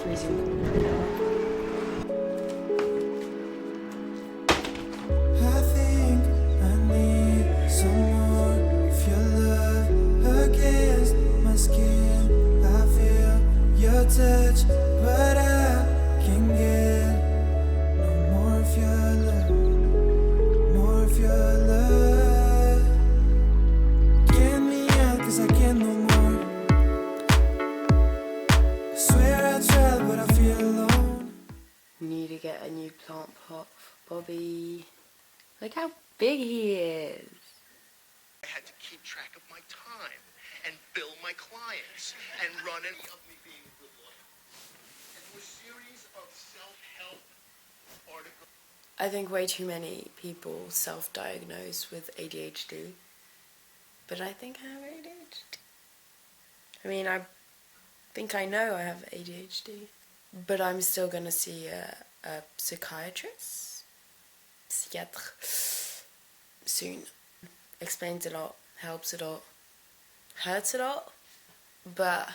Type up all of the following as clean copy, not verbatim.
freezing cold right now. I think I need some more of your love against my skin. I feel your touch, but I can't get no more of your love, more of your love. Get me out, 'cause I can't no more. I swear I tried, but I feel alone. Need to get a new plant pot for Bobby. Look how big he is. I had to keep track of my time and bill my clients and run any of me being a good lawyer. And through a series of self-help articles. I think way too many people self-diagnose with ADHD. But I think I have ADHD. I mean, I think I know I have ADHD. But I'm still gonna see a psychiatrist. Psychiatre. Soon. Explains a lot, helps a lot, hurts a lot. But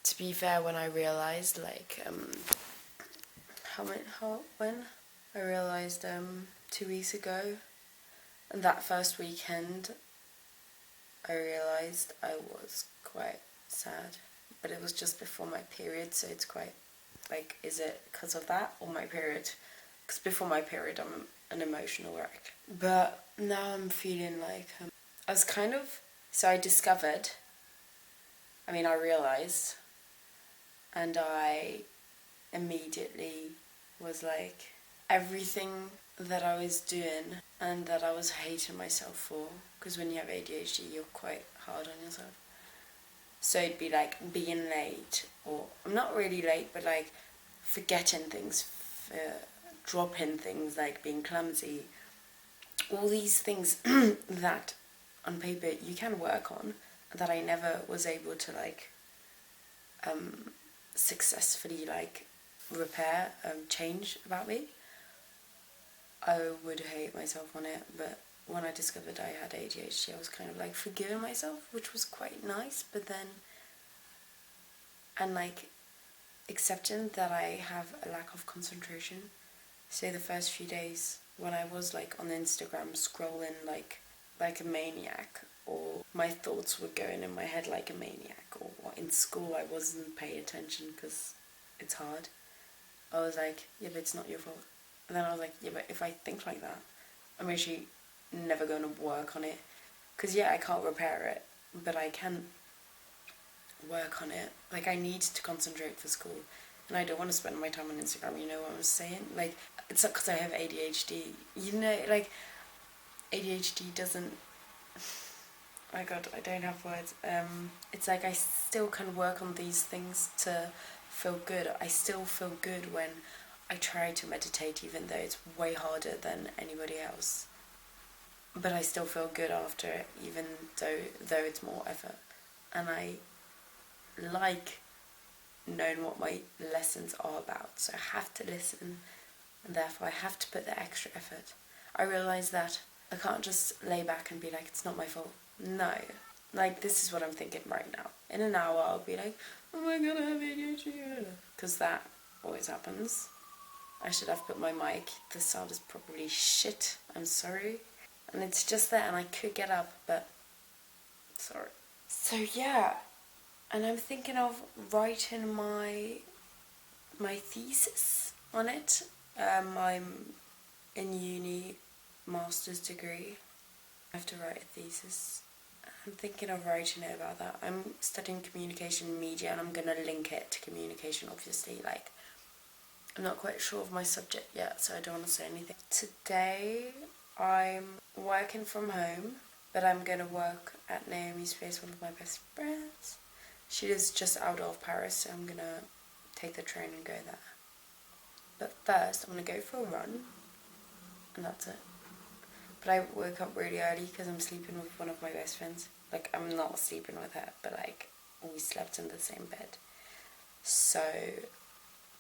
to be fair, when I realized, like, when I realized 2 weeks ago, and that first weekend, I realized I was quite sad. But it was just before my period, so it's quite, like, is it because of that or my period? Because before my period, I'm an emotional wreck. But now I'm feeling like, I was kind of, so I discovered, I realized, and I immediately was like, everything that I was doing and that I was hating myself for, because when you have ADHD, you're quite hard on yourself. So it'd be like being late, or I'm not really late, but like forgetting things, dropping things, like being clumsy. All these things that on paper you can work on, that I never was able to like successfully like repair, change about me. I would hate myself on it, but when I discovered I had ADHD, I was kind of like forgiving myself, which was quite nice, but then, and like accepting that I have a lack of concentration. So the first few days when I was like on Instagram scrolling like a maniac, or my thoughts were going in my head like a maniac, or in school I wasn't paying attention because it's hard, I was like, yeah, but it's not your fault. And then I was like, yeah, but if I think like that, I'm actually never going to work on it. Because yeah, I can't repair it, but I can work on it. Like, I need to concentrate for school, and I don't want to spend my time on Instagram, you know what I'm saying? Like, it's not because I have ADHD, you know, like, ADHD doesn't, oh my god, I don't have words. It's like I still can work on these things to feel good. I still feel good when I try to meditate, even though it's way harder than anybody else. But I still feel good after it, even though it's more effort. And I like knowing what my lessons are about, so I have to listen, and therefore I have to put the extra effort. I realise that I can't just lay back and be like, it's not my fault. No. Like, this is what I'm thinking right now. In an hour I'll be like, oh my god, I have ADHD. Because that always happens. I should have put my mic. The sound is probably shit. I'm sorry. And it's just there, and I could get up, but sorry. So yeah, and I'm thinking of writing my thesis on it. I'm in uni, master's degree. I have to write a thesis. I'm thinking of writing it about that. I'm studying communication media, and I'm gonna link it to communication, obviously. Like, I'm not quite sure of my subject yet, so I don't want to say anything. Today, I'm working from home, but I'm going to work at Naomi's place, one of my best friends. She lives just out of Paris, so I'm going to take the train and go there. But first, I'm going to go for a run, and that's it. But I woke up really early because I'm sleeping with one of my best friends. Like, I'm not sleeping with her, but like, we slept in the same bed. So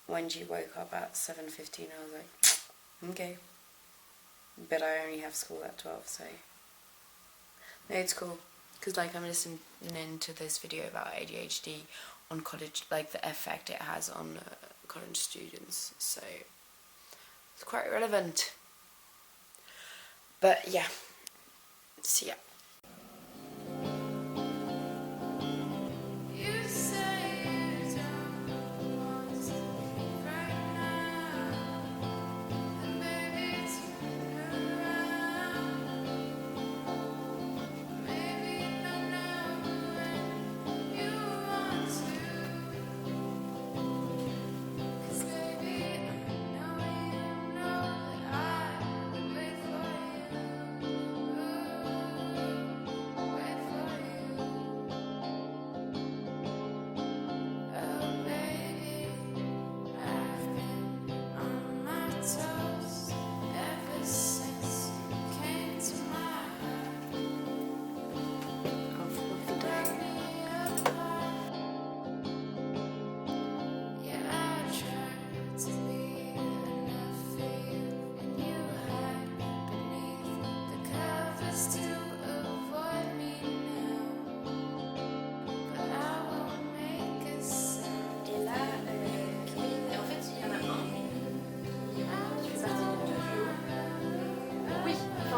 when she woke up at 7:15, I was like, okay. But I only have school at 12, so no, it's cool. Because like, I'm listening to this video about ADHD on college, like the effect it has on college students. So it's quite relevant. But yeah, so yeah.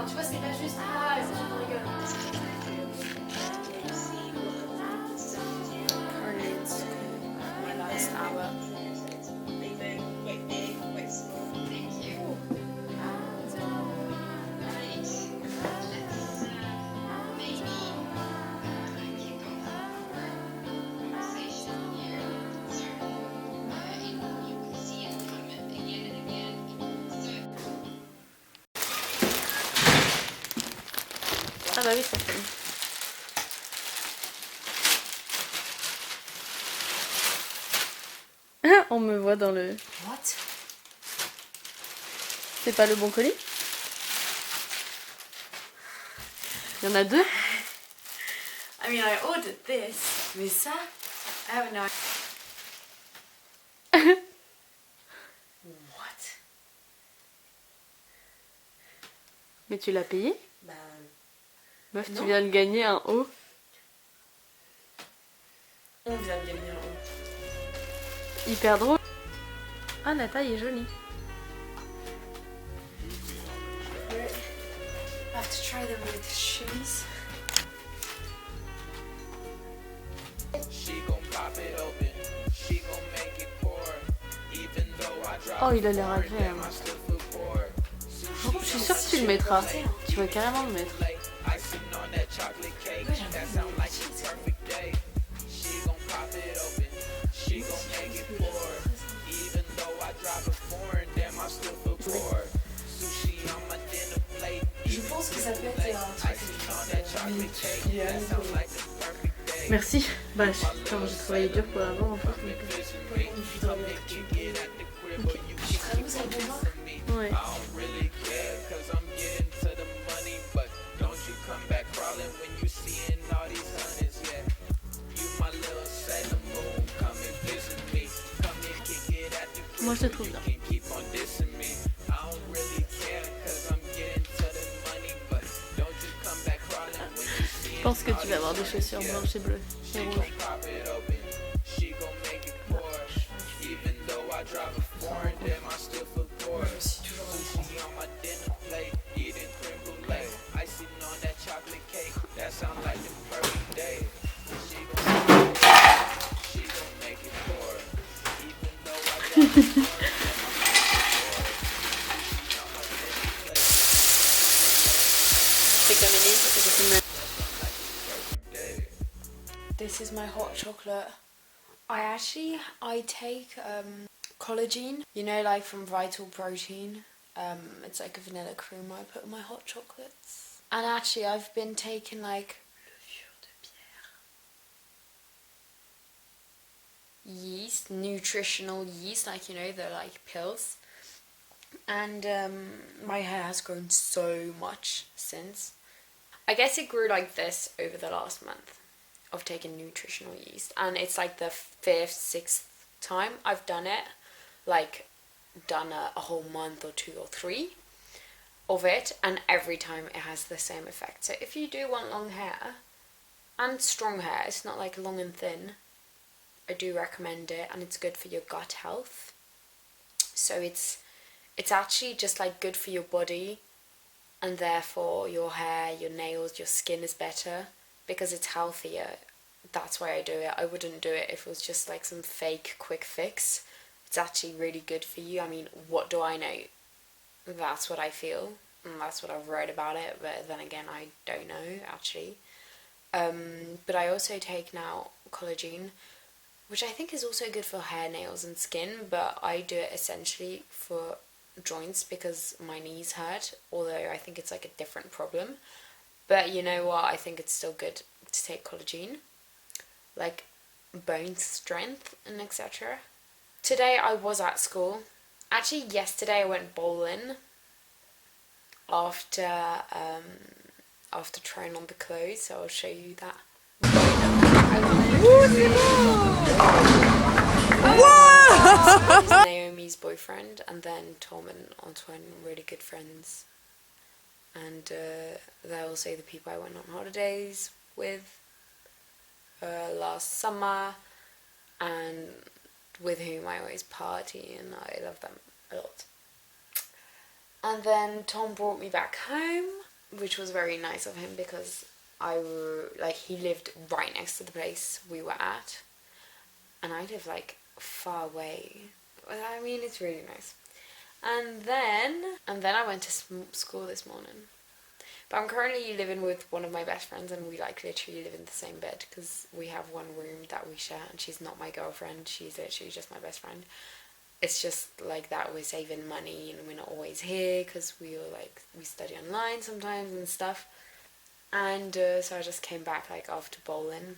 Tu vois, c'est pas juste ah, je rigole. Currently in school, my last hour. Ah bah oui, ça fait. On me voit dans le... What? C'est pas le bon colis? Il y en a deux? I mean, I ordered this. Mais ça, I have no What? Mais tu l'as payé? Bah, Meuf, non. tu viens de gagner un haut. on vient de gagner un haut. Hyper drôle. Ah, la taille est jolie. I have to try them with shoes. Oh, il a l'air agréable. Je suis sûre que tu le mettras. Tu vas carrément le mettre. Je pense que ça peut être un truc. Merci. Bah, comme j'ai travaillé dur pour l'avoir en fait. Ouais. Moi je te trouve bien. Je pense que tu vas avoir des chaussures blanches et bleues et rouges. This is my hot chocolate. I take collagen, you know, like from Vital Protein. It's like a vanilla cream I put in my hot chocolates. And actually I've been taking like yeast, nutritional yeast, like, you know, the like pills. And my hair has grown so much since. I guess it grew like this over the last month of taking nutritional yeast, and it's like the 5th, 6th time I've done it, like done a whole month or 2 or 3 of it, and every time it has the same effect. So if you do want long hair and strong hair, it's not like long and thin, I do recommend it, and it's good for your gut health. So it's actually just like good for your body, and therefore your hair, your nails, your skin is better because it's healthier. That's why I do it. I wouldn't do it if it was just like some fake quick fix. It's actually really good for you. I mean, what do I know? That's what I feel, and that's what I've read about it, but then again, I don't know, actually. But I also take now collagen, which I think is also good for hair, nails, and skin, but I do it essentially for joints because my knees hurt, although I think it's like a different problem. But you know what? I think it's still good to take collagen, like bone strength and etc. Today I was at school. Actually, yesterday I went bowling after trying on the clothes, so I'll show you that. Naomi's boyfriend, and then Tom and Antoine, really good friends. And they're also the people I went on holidays with last summer, and with whom I always party, and I love them a lot. And then Tom brought me back home, which was very nice of him because he lived right next to the place we were at, and I live like far away. I mean, it's really nice. And then I went to school this morning. But I'm currently living with one of my best friends, and we like literally live in the same bed because we have one room that we share, and she's not my girlfriend, she's literally just my best friend. It's just like that we're saving money and we're not always here because we study online sometimes and stuff. And so I just came back like after bowling,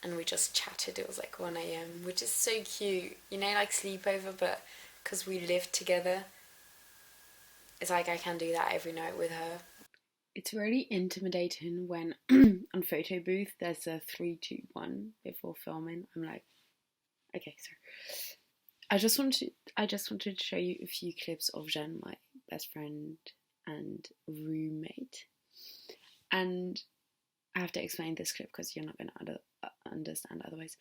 and we just chatted. It was like 1 a.m, which is so cute, you know, like sleepover, but because we live together, it's like I can do that every night with her. It's really intimidating when on photo booth there's a 3, 2, 1 before filming. I'm like, okay, sorry. I just wanted to show you a few clips of Jeanne, my best friend and roommate. And I have to explain this clip because you're not going to understand otherwise.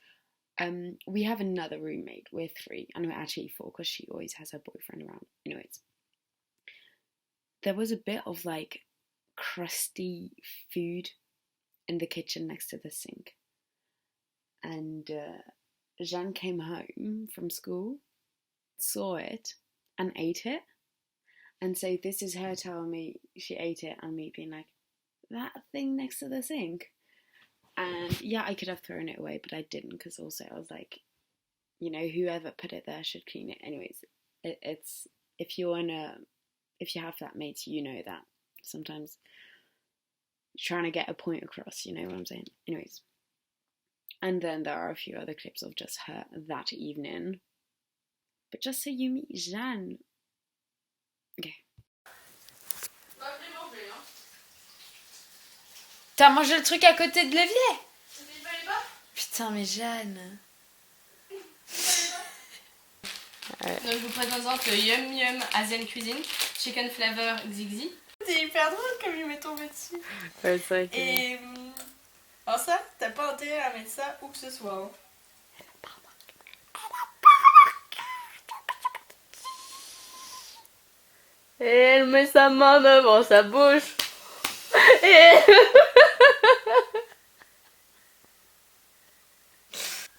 We have another roommate. We're 3, and we're actually 4 because she always has her boyfriend around. Anyways, there was a bit of like crusty food in the kitchen next to the sink, and Jeanne came home from school, saw it, and ate it. And so this is her telling me she ate it, and me being like, that thing next to the sink. And yeah, I could have thrown it away, but I didn't, because also I was like, you know, whoever put it there should clean it. Anyways, it's if you have flatmates, you know that sometimes you're trying to get a point across, you know what I'm saying? Anyways, and then there are a few other clips of just her that evening. But just so you meet Jeanne. Okay. T'as mangé le truc à côté de l'évier? Putain, mais Jeanne. Donc je vous présente le Yum Yum Asian Cuisine Chicken Flavor Xixi. C'est hyper drôle comme il m'est tombé dessus. Ouais, c'est vrai que... Et alors ça, t'as pas intérêt à mettre ça où que ce soit. Hein. Et elle met sa main devant sa bouche.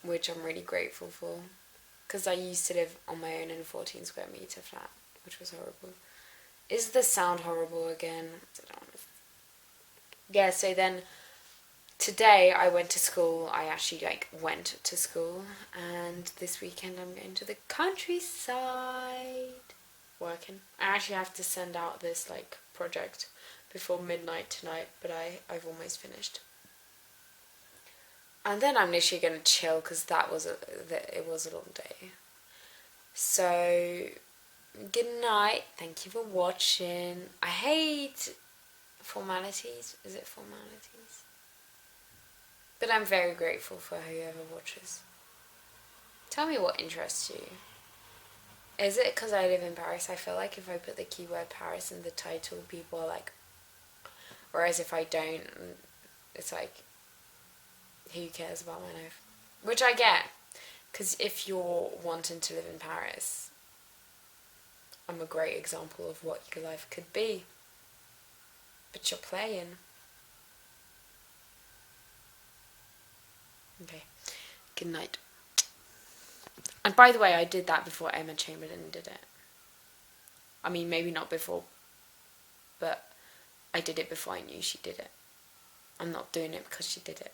Which I'm really grateful for, because I used to live on my own in a 14 square meter flat, which was horrible. Is the sound horrible again? Yeah, so then today I went to school. I actually went to school, and this weekend I'm going to the countryside working. I actually have to send out this project before midnight tonight, but I've almost finished. And then I'm literally going to chill because it was a long day. So, good night. Thank you for watching. I hate formalities. Is it formalities? But I'm very grateful for whoever watches. Tell me what interests you. Is it because I live in Paris? I feel like if I put the keyword Paris in the title, people are like... Whereas if I don't, it's like... Who cares about my life? Which I get. Because if you're wanting to live in Paris, I'm a great example of what your life could be. But you're playing. Okay. Good night. And by the way, I did that before Emma Chamberlain did it. I mean, maybe not before, but I did it before I knew she did it. I'm not doing it because she did it.